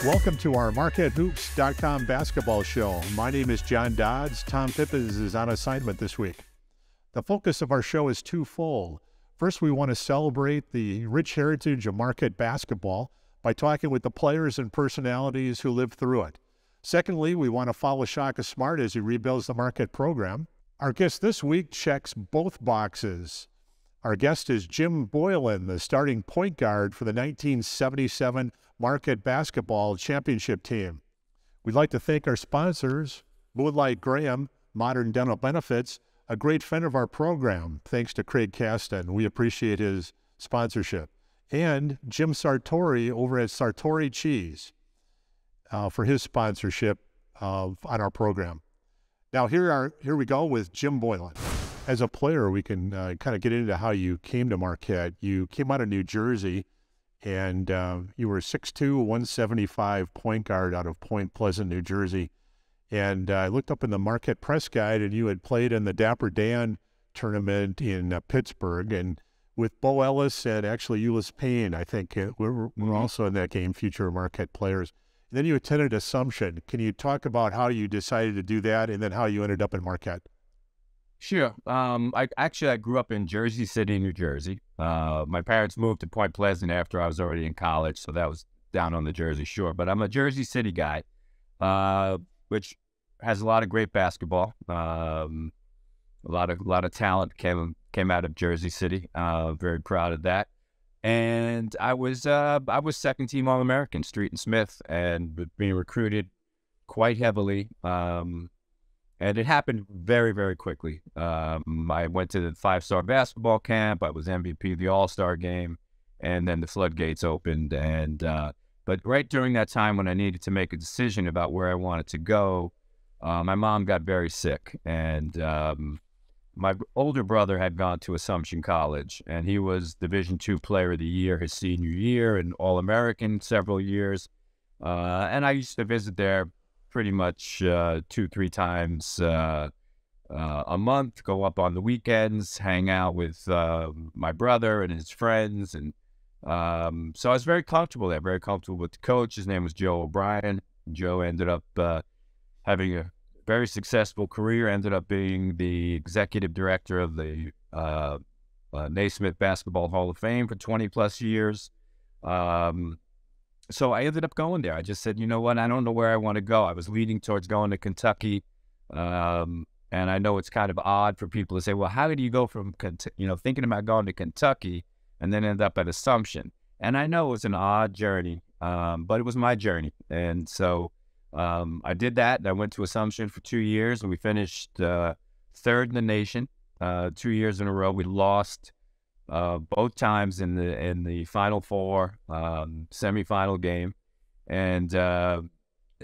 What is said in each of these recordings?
Welcome to our MarquetteHoops.com basketball show. My name is John Dodds. Tom Pippins is on assignment this week. The focus of our show is twofold. First, we want to celebrate the rich heritage of Marquette basketball by talking with the players and personalities who lived through it. Secondly, we want to follow Shaka Smart as he rebuilds the Marquette program. Our guest this week checks both boxes. Our guest is Jim Boylan, the starting point guard for the 1977 Marquette basketball championship team. We'd like to thank our sponsors, Moonlight Graham, Modern Dental Benefits, a great friend of our program, thanks to Craig Caston. We appreciate his sponsorship. And Jim Sartori over at Sartori Cheese for his sponsorship on our program. Now, here we go with Jim Boylan. As a player, we can kind of get into how you came to Marquette. You came out of New Jersey, and you were 6'2", 175 point guard out of Point Pleasant, New Jersey. And I looked up in the Marquette press guide, and you had played in the Dapper Dan tournament in Pittsburgh, and with Bo Ellis and actually Ulyss Payne, I think we're also in that game, future Marquette players. And then you attended Assumption. Can you talk about how you decided to do that, and then how you ended up in Marquette? Sure. I grew up in Jersey City, New Jersey. My parents moved to Point Pleasant after I was already in college, so that was down on the Jersey Shore. But I'm a Jersey City guy, which has a lot of great basketball. A lot of talent came out of Jersey City. Very proud of that. And I was second team All-American, Street and Smith, and being recruited quite heavily. And it happened very, very quickly. I went to the 5-star basketball camp. I was MVP of the All-Star game, and then the floodgates opened. But right during that time when I needed to make a decision about where I wanted to go, my mom got very sick. And my older brother had gone to Assumption College, and he was Division II Player of the Year his senior year and All-American several years. And I used to visit there pretty much 2-3 times a month, go up on the weekends, hang out with my brother and his friends. And so I was very comfortable there, very comfortable with the coach. His name was Joe O'Brien. Joe ended up having a very successful career, ended up being the executive director of the Naismith Basketball Hall of Fame for 20-plus years. So I ended up going there. I just said, you know what, I don't know where I want to go. I was leaning towards going to Kentucky. And I know it's kind of odd for people to say, well, how did you go from, thinking about going to Kentucky and then end up at Assumption? And I know it was an odd journey, but it was my journey. And so I did that. And I went to Assumption for 2 years, and we finished third in the nation 2 years in a row. We lost both times in the Final Four semifinal game. And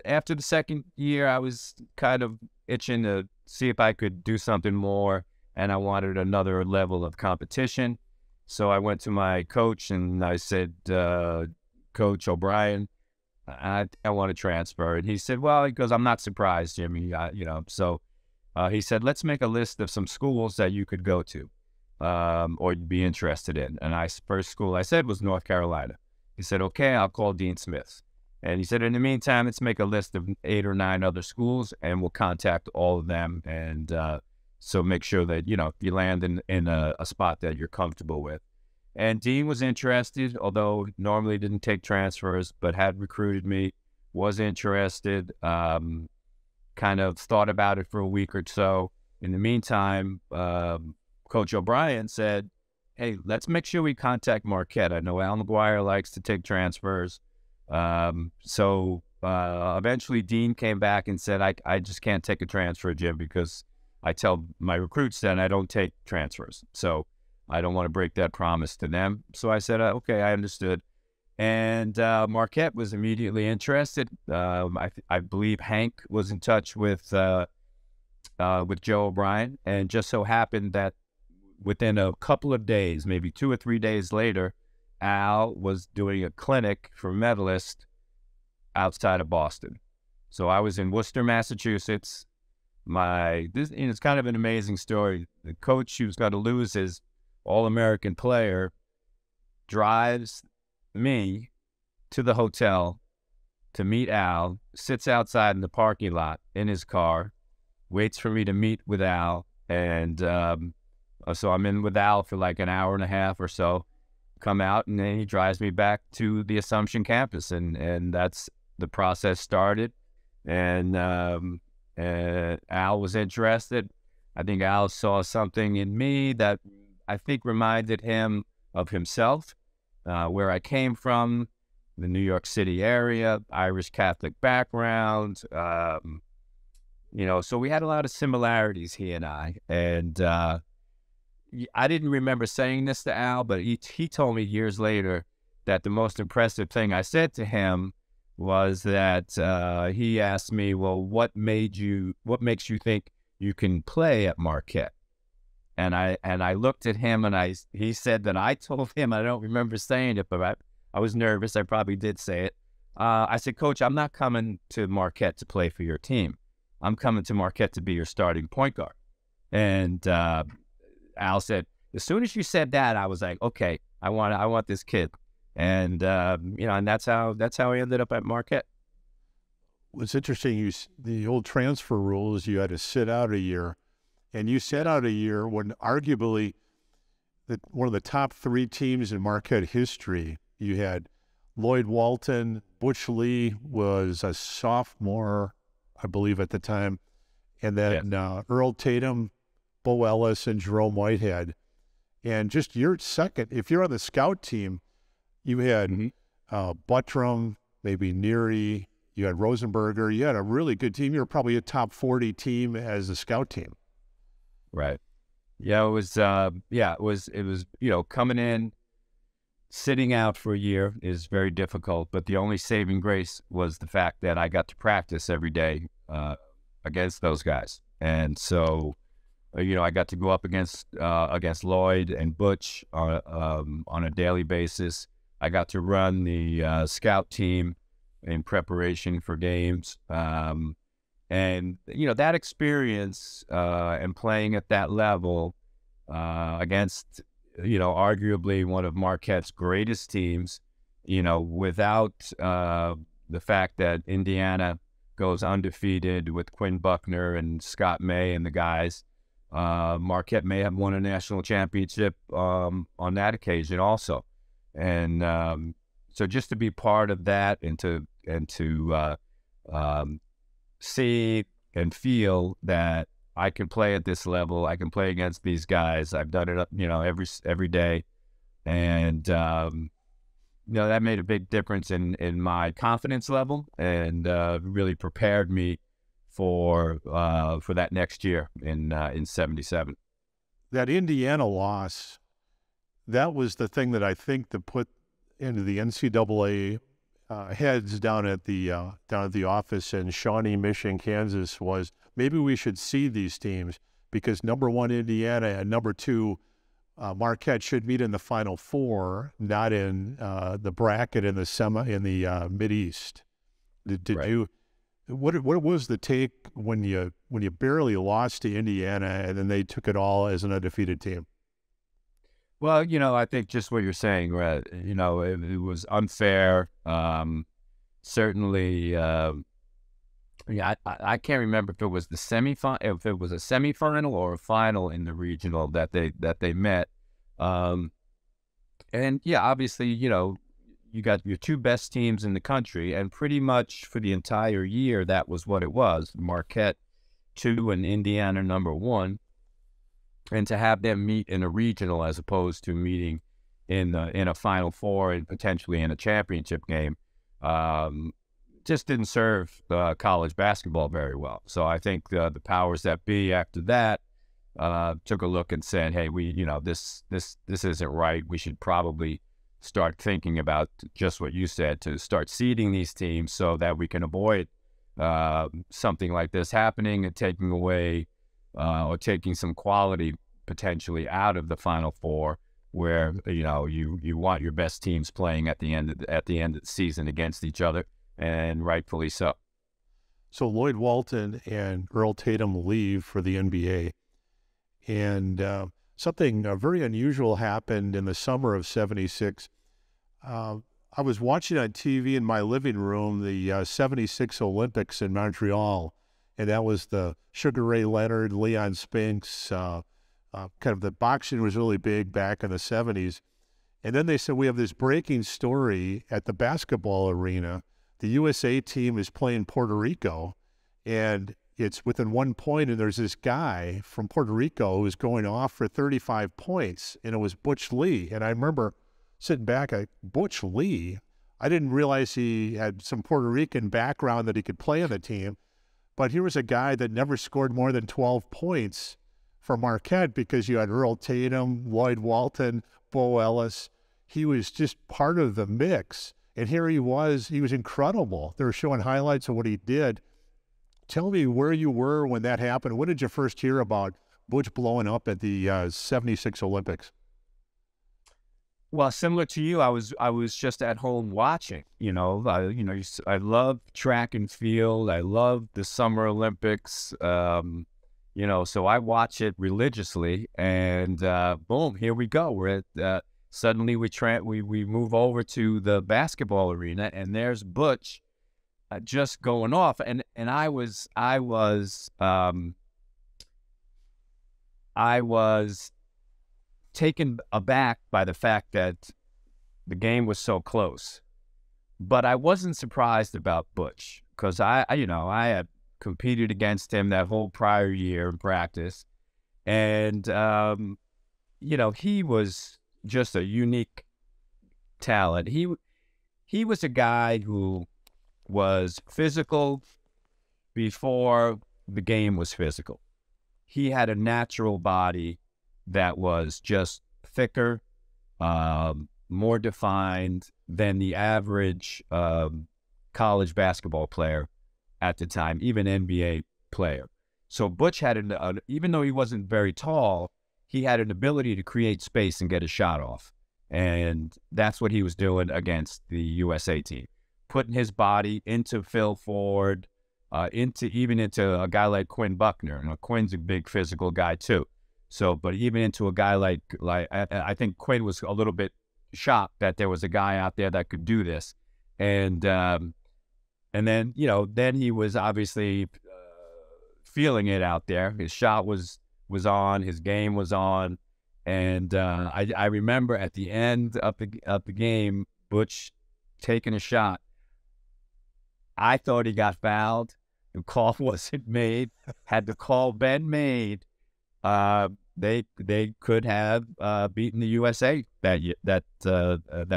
after the second year, I was kind of itching to see if I could do something more, and I wanted another level of competition. So I went to my coach and I said, Coach O'Brien, I want to transfer. And he said, well, he goes, I'm not surprised, Jimmy. So he said, let's make a list of some schools that you could go to. Or you'd be interested in. And first school I said was North Carolina. He said, okay, I'll call Dean Smith. And he said, in the meantime, let's make a list of 8 or 9 other schools, and we'll contact all of them. And so make sure that, you land in a spot that you're comfortable with. And Dean was interested, although normally didn't take transfers, but had recruited me, was interested, kind of thought about it for a week or so. In the meantime, Coach O'Brien said, hey, let's make sure we contact Marquette. I know Al McGuire likes to take transfers. So eventually Dean came back and said, I just can't take a transfer, Jim, because I tell my recruits that I don't take transfers. So I don't want to break that promise to them. So I said, okay, I understood. And Marquette was immediately interested. I believe Hank was in touch with Joe O'Brien, and just so happened that within a couple of days, maybe 2 or 3 days later, Al was doing a clinic for medalists outside of Boston. So I was in Worcester, Massachusetts. It's kind of an amazing story. The coach who was going to lose his All-American player drives me to the hotel to meet Al, sits outside in the parking lot in his car, waits for me to meet with Al. And so I'm in with Al for like an hour and a half or so, come out, and then he drives me back to the Assumption campus. And that's the process started. And Al was interested. I think Al saw something in me that I think reminded him of himself, where I came from, the New York City area, Irish Catholic background. So we had a lot of similarities, he and I. And I didn't remember saying this to Al, but he told me years later that the most impressive thing I said to him was that he asked me, well, what makes you think you can play at Marquette? And I looked at him, and he said that I told him, I don't remember saying it, but I was nervous. I probably did say it. I said, Coach, I'm not coming to Marquette to play for your team. I'm coming to Marquette to be your starting point guard. And Al said, as soon as you said that, I was like, okay, I want this kid. And and that's how I ended up at Marquette. What's interesting, the old transfer rule is you had to sit out a year, and you sat out a year when arguably one of the top 3 teams in Marquette history. You had Lloyd Walton, Butch Lee was a sophomore, I believe, at the time, and then Earl Tatum, Bo Ellis, and Jerome Whitehead. And just your second, if you're on the scout team, you had Buttram, maybe Neary, you had Rosenberger. You had a really good team. You were probably a top 40 team as a scout team. Right. Yeah, it was, coming in, sitting out for a year is very difficult, but the only saving grace was the fact that I got to practice every day against those guys. And so, I got to go up against Lloyd and Butch on a daily basis. I got to run the scout team in preparation for games. And, that experience and playing at that level against, arguably one of Marquette's greatest teams, without the fact that Indiana goes undefeated with Quinn Buckner and Scott May and the guys. Marquette may have won a national championship on that occasion also. And so just to be part of that and to see and feel that I can play at this level, I can play against these guys. I've done it, every day. And, that made a big difference in my confidence level and really prepared me for that next year in 77. That Indiana loss, that was the thing that I think to put into the NCAA heads down at the office in Shawnee, Michigan, Kansas, was maybe we should seed these teams because number 1 Indiana and number 2 Marquette should meet in the Final Four, not in the bracket in the Mid-East. Did right. What was the take when you barely lost to Indiana and then they took it all as an undefeated team? Well, I think just what you're saying, right? It was unfair. Certainly, I can't remember if it was a semifinal or a final in the regional that they met. And yeah, obviously, you got your 2 best teams in the country, and pretty much for the entire year, that was what it was. Marquette 2 and Indiana number 1. And to have them meet in a regional as opposed to meeting in a Final Four and potentially in a championship game, just didn't serve college basketball very well. So I think the powers that be after that took a look and said, "Hey, this isn't right. We should probably start thinking about just what you said, to start seeding these teams so that we can avoid something like this happening and taking away." Or taking some quality potentially out of the Final Four, where you want your best teams playing at the end of the season against each other, and rightfully so. So Lloyd Walton and Earl Tatum leave for the NBA, and something very unusual happened in the summer of '76. I was watching on TV in my living room the 76 Olympics in Montreal, and that was the Sugar Ray Leonard, Leon Spinks. Kind of the boxing was really big back in the 70s. And then they said, we have this breaking story at the basketball arena. The USA team is playing Puerto Rico, and it's within 1 point, and there's this guy from Puerto Rico who's going off for 35 points, and it was Butch Lee. And I remember sitting back, Butch Lee, I didn't realize he had some Puerto Rican background that he could play on the team, but here was a guy that never scored more than 12 points for Marquette because you had Earl Tatum, Lloyd Walton, Bo Ellis. He was just part of the mix, and here he was incredible. They were showing highlights of what he did. Tell me where you were when that happened. When did you first hear about Butch blowing up at the 76 Olympics? Well, similar to you, I was just at home watching. I love track and field. I love the Summer Olympics. So I watch it religiously, and boom, here we go. We're at suddenly we move over to the basketball arena, and there's Butch just going off, and I was taken aback by the fact that the game was so close. But I wasn't surprised about Butch because I had competed against him that whole prior year in practice, and he was just a unique talent. He was a guy who was physical before the game was physical. He had a natural body that was just thicker, more defined than the average college basketball player at the time, even NBA player. So Butch had even though he wasn't very tall, he had an ability to create space and get a shot off. And that's what he was doing against the USA team, putting his body into Phil Ford, into a guy like Quinn Buckner. And Quinn's a big physical guy too. So, but even into a guy like I think Quinn was a little bit shocked that there was a guy out there that could do this. And then then he was obviously feeling it out there. His shot was on, his game was on, and I remember at the end of the game, Butch taking a shot. I thought he got fouled. The call wasn't made. Had the call been made, they could have beaten the USA that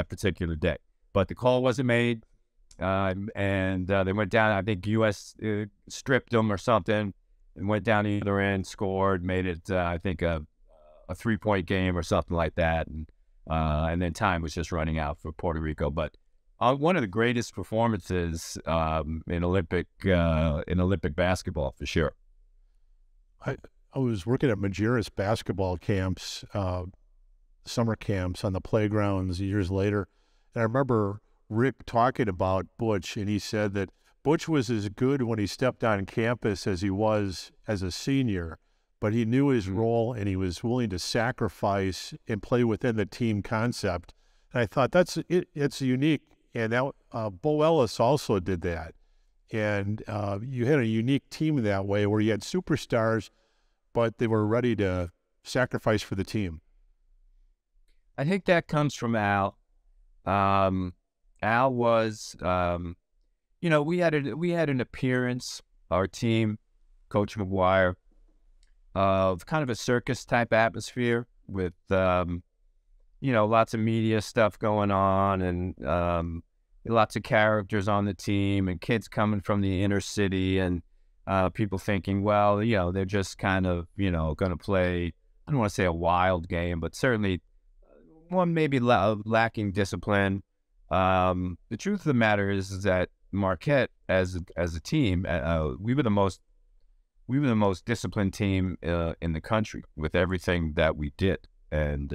particular day. But the call wasn't made, and they went down. I think US stripped them or something, and went down the other end, scored, made it I think a 3-point game or something like that, and then time was just running out for Puerto Rico. But one of the greatest performances in Olympic basketball for sure. I was working at Majerus basketball camps, summer camps on the playgrounds years later, and I remember Rick talking about Butch, and he said that Butch was as good when he stepped on campus as he was as a senior, but he knew his role and he was willing to sacrifice and play within the team concept. And I thought it's unique. And now Bo Ellis also did that. And you had a unique team that way where you had superstars, but they were ready to sacrifice for the team. I think that comes from Al. Al was, we had an appearance, our team, Coach McGuire, of kind of a circus type atmosphere with, lots of media stuff going on, and lots of characters on the team, and kids coming from the inner city, and people thinking, well, they're just kind of, going to play, I don't want to say a wild game, but certainly one maybe lacking discipline. The truth of the matter is that Marquette, as a team, we were the most disciplined team in the country with everything that we did. And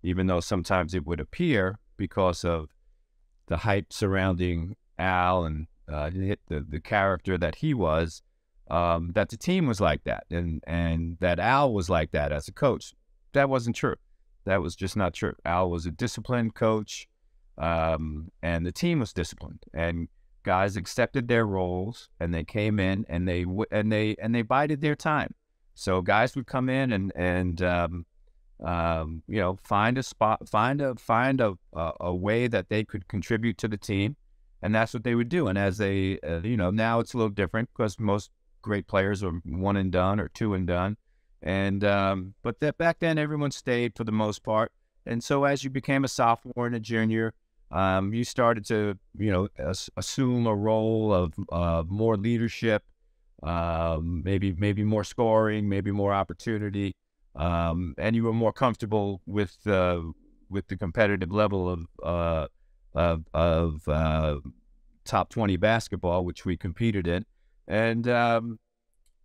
even though sometimes it would appear, because of the hype surrounding Al and the character that he was, that the team was like that, and that Al was like that as a coach. That wasn't true. That was just not true. Al was a disciplined coach. And the team was disciplined, and guys accepted their roles, and they came in and they bided their time. So guys would come in and you know, find a spot, find a way that they could contribute to the team, and that's what they would do. And as they, you know, now it's a little different because most great players are one and done or two and done, and but that back then everyone stayed for the most part. And so as you became a sophomore and a junior, you started to, you know, assume a role of more leadership, maybe more scoring, maybe more opportunity. And you were more comfortable with the competitive level of top 20 basketball, which we competed in, and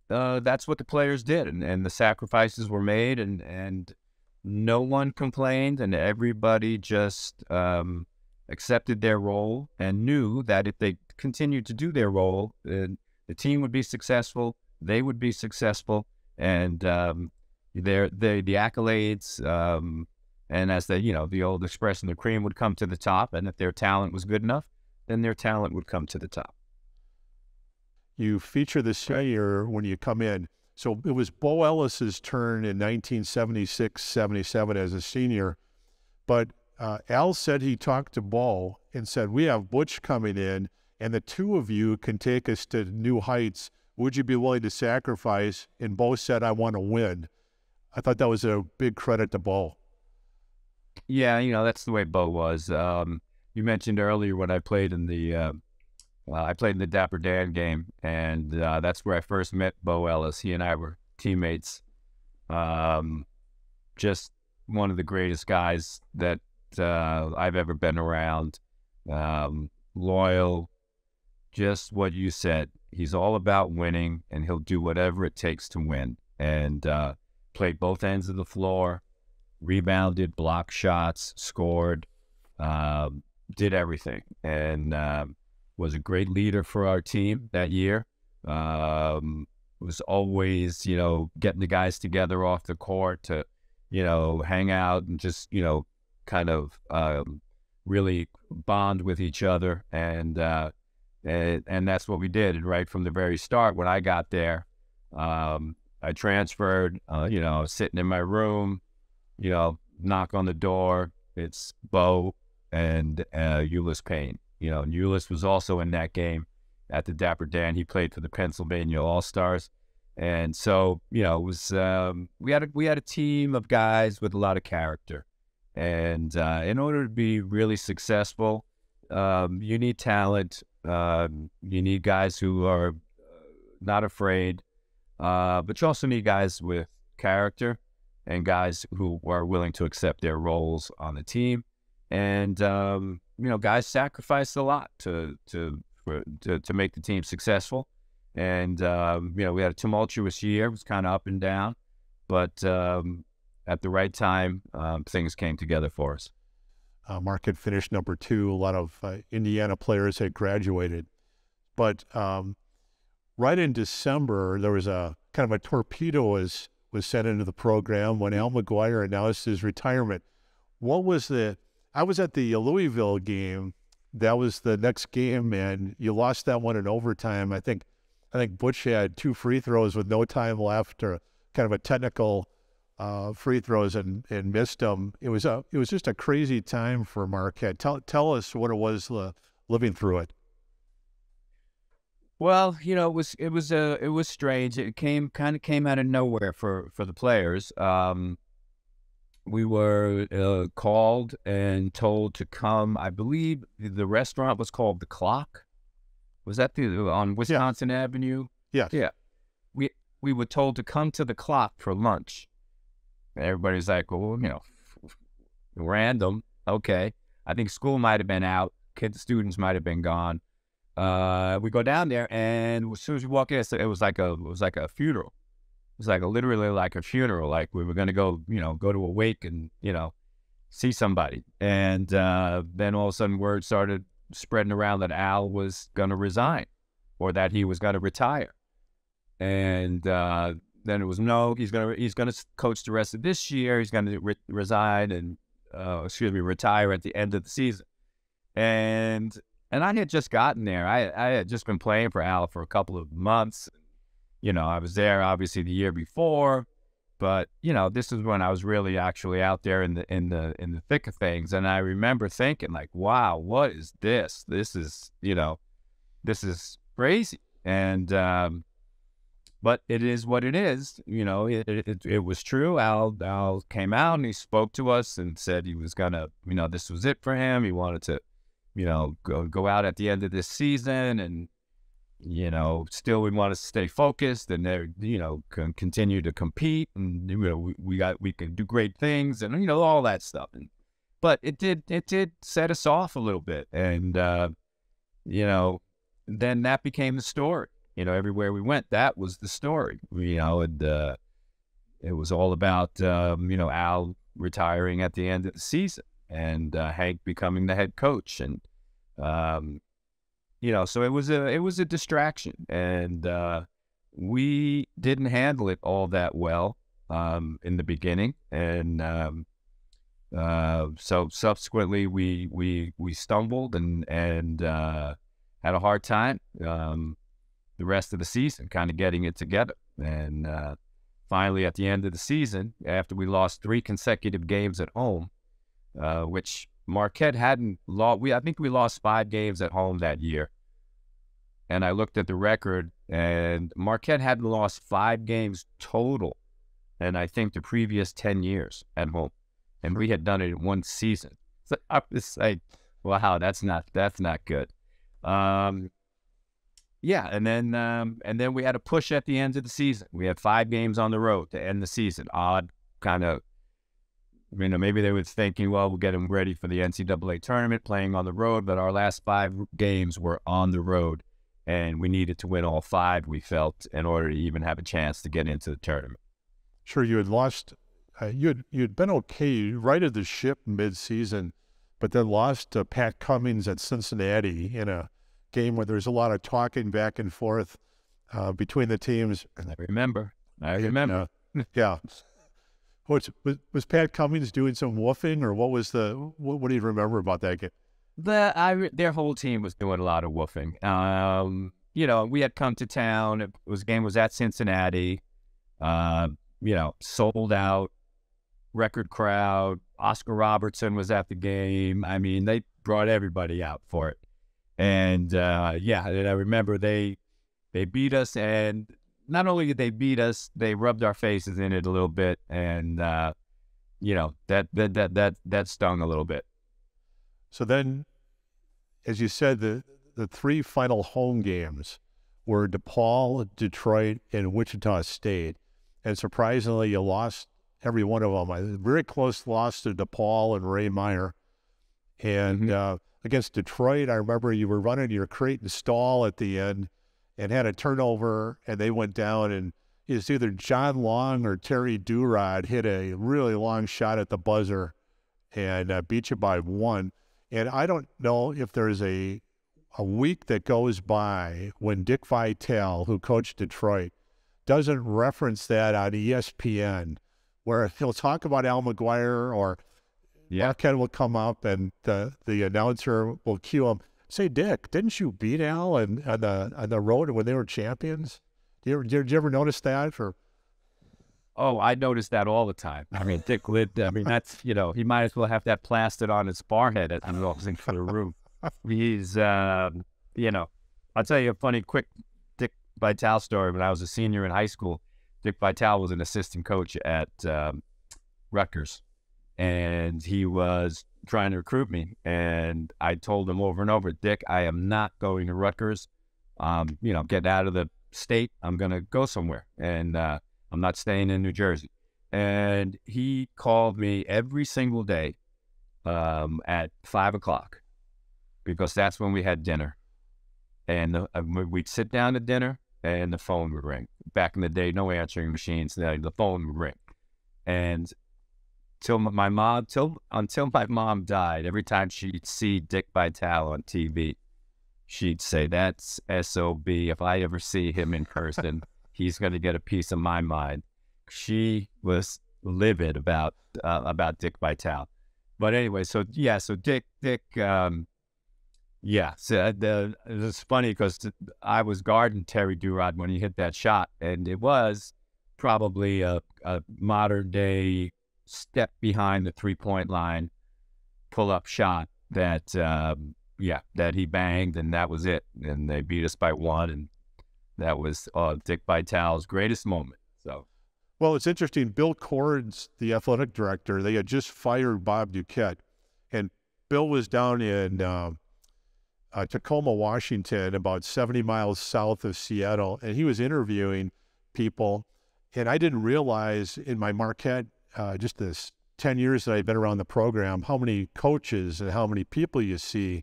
that's what the players did, and the sacrifices were made, and no one complained, and everybody just accepted their role and knew that if they continued to do their role, the team would be successful, they would be successful, and the accolades, and as you know, the old expression, the cream would come to the top, and if their talent was good enough, then their talent would come to the top. You feature this year when you come in. So it was Bo Ellis's turn in 1976-77 as a senior, but Al said he talked to Bo and said, "We have Butch coming in, and the two of you can take us to new heights. Would you be willing to sacrifice?" And Bo said, "I want to win." I thought that was a big credit to Bo. Yeah, you know, that's the way Bo was. You mentioned earlier when I played in the Dapper Dan game, and that's where I first met Bo Ellis. He and I were teammates. Just one of the greatest guys that I've ever been around. Loyal, just what you said. He's all about winning, and he'll do whatever it takes to win. And played both ends of the floor, rebounded, blocked shots, scored, did everything, and was a great leader for our team that year. Was always, you know, getting the guys together off the court to, you know, hang out and just, you know, kind of really bond with each other, and that's what we did. And right from the very start, when I got there, I transferred. You know, sitting in my room, you know, knock on the door. It's Bo and Ulyss Payne. You know, and Ulyss was also in that game at the Dapper Dan. He played for the Pennsylvania All-Stars. And so, you know, it was we had a team of guys with a lot of character. And in order to be really successful, you need talent. You need guys who are not afraid, but you also need guys with character and guys who are willing to accept their roles on the team. And you know, guys sacrificed a lot to make the team successful. And you know, we had a tumultuous year. It was kind of up and down, but at the right time, things came together for us. Marquette finished number 2. A lot of Indiana players had graduated, but right in December, there was a kind of a torpedo was sent into the program when Al McGuire announced his retirement. What was I was at the Louisville game. That was the next game, and you lost that one in overtime. I think Butch had 2 free throws with no time left, or kind of a technical free throws, and missed them. It was just a crazy time for Marquette. Tell us what it was living through it. Well, you know, it was strange. It kind of came out of nowhere for the players. We were called and told to come. I believe the restaurant was called The Clock. Was that on Wisconsin Avenue? Yes. Yeah. We were told to come to The Clock for lunch. And everybody's like, well, you know, random. Okay. I think school might have been out. Students might have been gone. We go down there, and as soon as we walk in, it was like a funeral. It was literally like a funeral. Like we were going to go to a wake and, you know, see somebody. And then all of a sudden word started spreading around that Al was going to resign, or that he was going to retire. And then it was, no, he's going to coach the rest of this year. He's going to resign and retire at the end of the season. And I had just gotten there. I had just been playing for Al for a couple of months. I was there obviously the year before, but this is when I was really actually out there in the thick of things. And I remember thinking like, wow, what is this? This is crazy. And but it is what it is. It was true. Al came out and he spoke to us and said he was gonna, this was it for him. He wanted to, go out at the end of this season, and still we want to stay focused and continue to compete, and we can do great things, and all that stuff. But it did set us off a little bit, and then that became the story. Everywhere we went, that was the story. And it was all about Al retiring at the end of the season, and Hank becoming the head coach, and so it was a distraction, and we didn't handle it all that well in the beginning, and so subsequently we stumbled and had a hard time the rest of the season, kind of getting it together. And finally, at the end of the season, after we lost 3 consecutive games at home, which Marquette hadn't lost. I think we lost 5 games at home that year. And I looked at the record, and Marquette hadn't lost 5 games total, and I think the previous 10 years at home, and we had done it in 1 season. So I was like, wow, that's not good. Yeah, and then we had a push at the end of the season. We had 5 games on the road to end the season. Odd kind of, maybe they were thinking, well, we'll get them ready for the NCAA tournament, playing on the road. But our last 5 games were on the road, and we needed to win all 5, we felt, in order to even have a chance to get into the tournament. Sure, you had lost. You'd been okay. You righted the ship mid-season, but then lost to Pat Cummings at Cincinnati in a game where there's a lot of talking back and forth between the teams. I remember. Yeah. Was Pat Cummings doing some woofing, or what do you remember about that game? Their whole team was doing a lot of woofing. We had come to town. Game was at Cincinnati. Sold out, record crowd. Oscar Robertson was at the game. They brought everybody out for it. And and I remember they beat us, and not only did they beat us, they rubbed our faces in it a little bit, and that stung a little bit. So then, as you said, the 3 final home games were DePaul, Detroit, and Wichita State, and surprisingly, you lost every one of them. A very close loss to DePaul and Ray Meyer, and against Detroit, I remember you were running your crate and stall at the end and had a turnover, and they went down, and it's either John Long or Terry Durod hit a really long shot at the buzzer and beat you by 1. And I don't know if there's a week that goes by when Dick Vitale, who coached Detroit, doesn't reference that on ESPN, where he'll talk about Al McGuire, or Marquette will come up and the announcer will cue him. Say, Dick, didn't you beat Al on the road when they were champions? Did you ever notice that? Oh, I noticed that all the time. Dick Litt. That's he might as well have that plastered on his forehead as he walks into the room. He's I'll tell you a funny, quick Dick Vitale story. When I was a senior in high school, Dick Vitale was an assistant coach at Rutgers. And he was trying to recruit me. And I told him over and over, Dick, I am not going to Rutgers. Get out of the state. I'm going to go somewhere. And I'm not staying in New Jersey. And he called me every single day at 5 o'clock, because that's when we had dinner. And we'd sit down at dinner, and the phone would ring. Back in the day, no answering machines. The phone would ring. And until my mom died, every time she'd see Dick Vitale on TV, she'd say, "That's SOB. If I ever see him in person, he's going to get a piece of my mind." She was livid about Dick Vitale. But anyway, so Dick Yeah, so it's funny because I was guarding Terry Durod when he hit that shot, and it was probably a modern day step behind the 3-point line pull up shot that that he banged, and that was it. And they beat us by 1, and that was Dick Vitale's greatest moment. So, Well, it's interesting. Bill Cords, the athletic director, they had just fired Bob Duquette, and Bill was down in Tacoma, Washington, about 70 miles south of Seattle, and he was interviewing people. And I didn't realize in my Marquette, just this 10 years that I've been around the program, how many coaches and how many people you see.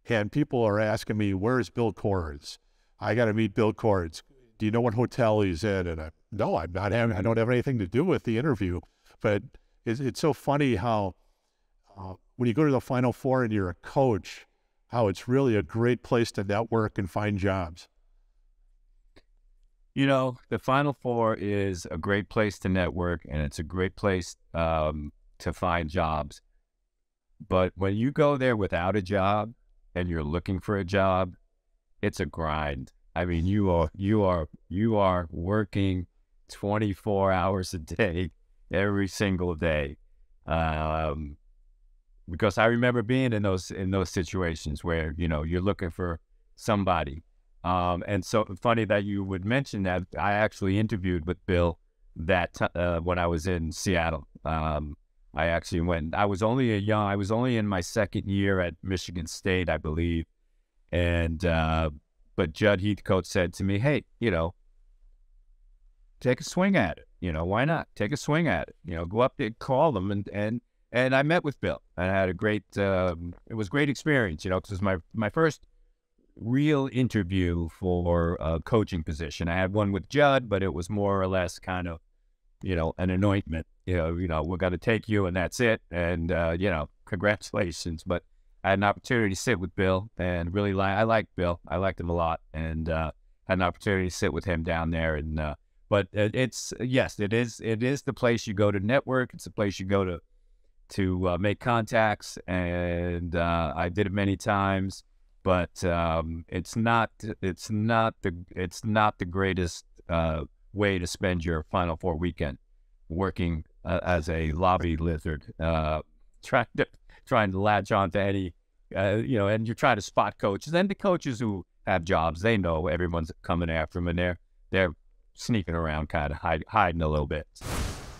And people are asking me, where's Bill Cords? I got to meet Bill Cords. Do you know what hotel he's in? And no, I don't have anything to do with the interview. But it's so funny how when you go to the Final Four and you're a coach, how it's really a great place to network and find jobs. you know, the Final Four is a great place to network, and it's a great place to find jobs. But when you go there without a job and you're looking for a job, it's a grind. I mean, you are working 24 hours a day, every single day. Because I remember being in those situations where, you know, you're looking for somebody. And so funny that you would mention that. I actually interviewed with Bill when I was in Seattle. I actually went. I was only in my second year at Michigan State, I believe. And but Judd Heathcote said to me, "Hey, you know, take a swing at it. You know, why not? Take a swing at it. You know, go up there, call them." And I met with Bill, and I had a great. It was a great experience. You know, because it was my first real interview for a coaching position. I had one with Judd, but it was more or less kind of, you know, an anointment. You know, we're going to take you, and that's it. And you know, congratulations. But I had an opportunity to sit with Bill, and really I liked Bill. I liked him a lot, and had an opportunity to sit with him down there. And but it is the place you go to network. It's the place you go to make contacts, and I did it many times. But it's not the greatest way to spend your Final Four weekend, working as a lobby lizard, trying to latch on to any, you know, and you're trying to spot coaches. And the coaches who have jobs, they know everyone's coming after them, and they're sneaking around, kind of hiding a little bit.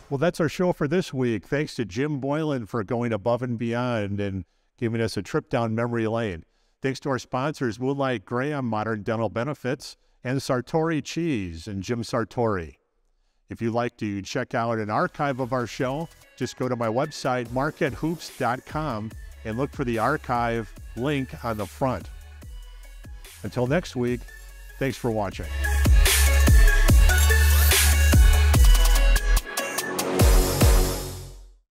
Well, that's our show for this week. Thanks to Jim Boylan for going above and beyond and giving us a trip down memory lane. Thanks to our sponsors, Moonlight Graham Modern Dental Benefits, and Sartori Cheese and Jim Sartori. If you'd like to check out an archive of our show, just go to my website, marquettehoops.com, and look for the archive link on the front. Until next week, thanks for watching.